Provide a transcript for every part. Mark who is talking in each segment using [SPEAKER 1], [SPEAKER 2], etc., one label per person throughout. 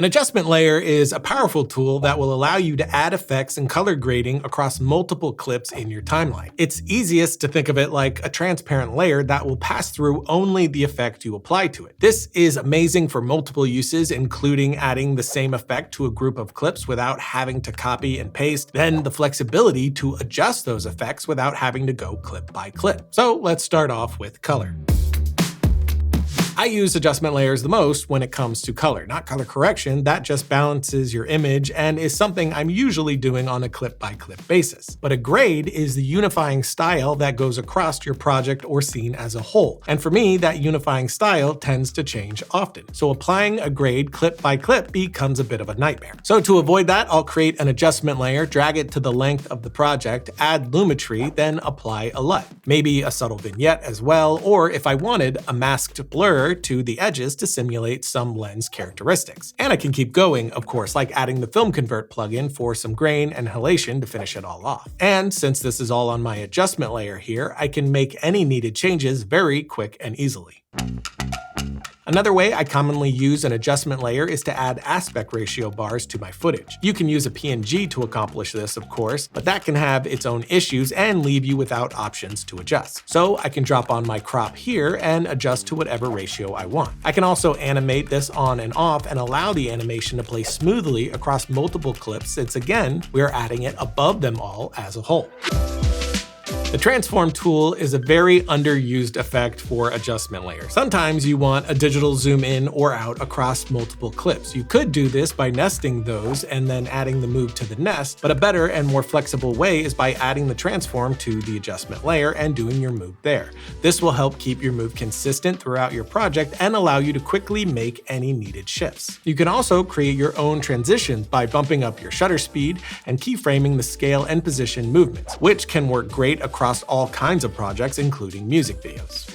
[SPEAKER 1] An adjustment layer is a powerful tool that will allow you to add effects and color grading across multiple clips in your timeline. It's easiest to think of it like a transparent layer that will pass through only the effect you apply to it. This is amazing for multiple uses, including adding the same effect to a group of clips without having to copy and paste, then the flexibility to adjust those effects without having to go clip by clip. So let's start off with color. I use adjustment layers the most when it comes to color, not color correction. That just balances your image and is something I'm usually doing on a clip-by-clip basis. But a grade is the unifying style that goes across your project or scene as a whole. And for me, that unifying style tends to change often. So applying a grade clip by clip becomes a bit of a nightmare. So to avoid that, I'll create an adjustment layer, drag it to the length of the project, add lumetry, then apply a LUT. Maybe a subtle vignette as well, or if I wanted, a masked blur to the edges to simulate some lens characteristics. And I can keep going, of course, like adding the Film Convert plugin for some grain and halation to finish it all off. And since this is all on my adjustment layer here, I can make any needed changes very quick and easily. Another way I commonly use an adjustment layer is to add aspect ratio bars to my footage. You can use a PNG to accomplish this, of course, but that can have its own issues and leave you without options to adjust. So I can drop on my crop here and adjust to whatever ratio I want. I can also animate this on and off and allow the animation to play smoothly across multiple clips, since again, we're adding it above them all as a whole. The transform tool is a very underused effect for adjustment layers. Sometimes you want a digital zoom in or out across multiple clips. You could do this by nesting those and then adding the move to the nest, but a better and more flexible way is by adding the transform to the adjustment layer and doing your move there. This will help keep your move consistent throughout your project and allow you to quickly make any needed shifts. You can also create your own transitions by bumping up your shutter speed and keyframing the scale and position movements, which can work great across all kinds of projects, including music videos.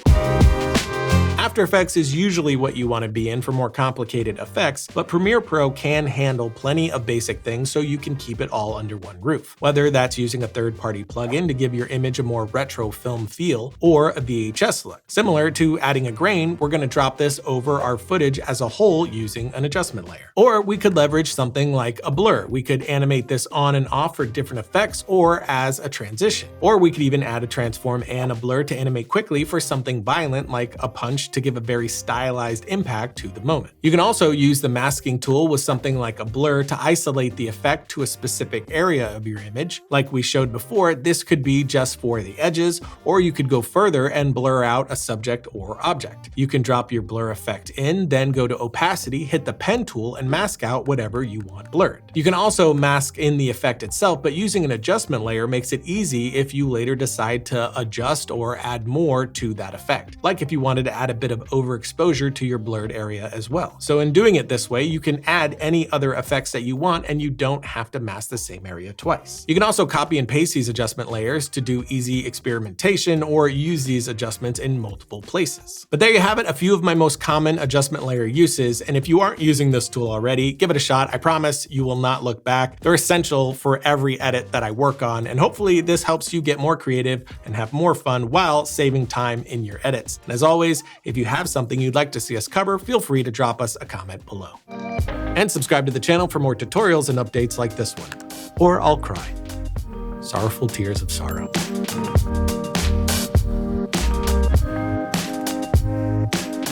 [SPEAKER 1] After Effects is usually what you want to be in for more complicated effects, but Premiere Pro can handle plenty of basic things so you can keep it all under one roof. Whether that's using a third-party plugin to give your image a more retro film feel, or a VHS look. Similar to adding a grain, we're going to drop this over our footage as a whole using an adjustment layer. Or we could leverage something like a blur. We could animate this on and off for different effects or as a transition. Or we could even add a transform and a blur to animate quickly for something violent like a punch to give a very stylized impact to the moment. You can also use the masking tool with something like a blur to isolate the effect to a specific area of your image. Like we showed before, this could be just for the edges, or you could go further and blur out a subject or object. You can drop your blur effect in, then go to opacity, hit the pen tool, and mask out whatever you want blurred. You can also mask in the effect itself, but using an adjustment layer makes it easy if you later decide to adjust or add more to that effect. Like if you wanted to add a bit of overexposure to your blurred area as well. So in doing it this way, you can add any other effects that you want and you don't have to mask the same area twice. You can also copy and paste these adjustment layers to do easy experimentation or use these adjustments in multiple places. But there you have it, a few of my most common adjustment layer uses, and if you aren't using this tool already, give it a shot. I promise you will not look back. They're essential for every edit that I work on, and hopefully this helps you get more creative and have more fun while saving time in your edits. And as always, if you have something you'd like to see us cover, feel free to drop us a comment below. And subscribe to the channel for more tutorials and updates like this one. Or I'll cry. Sorrowful tears of sorrow.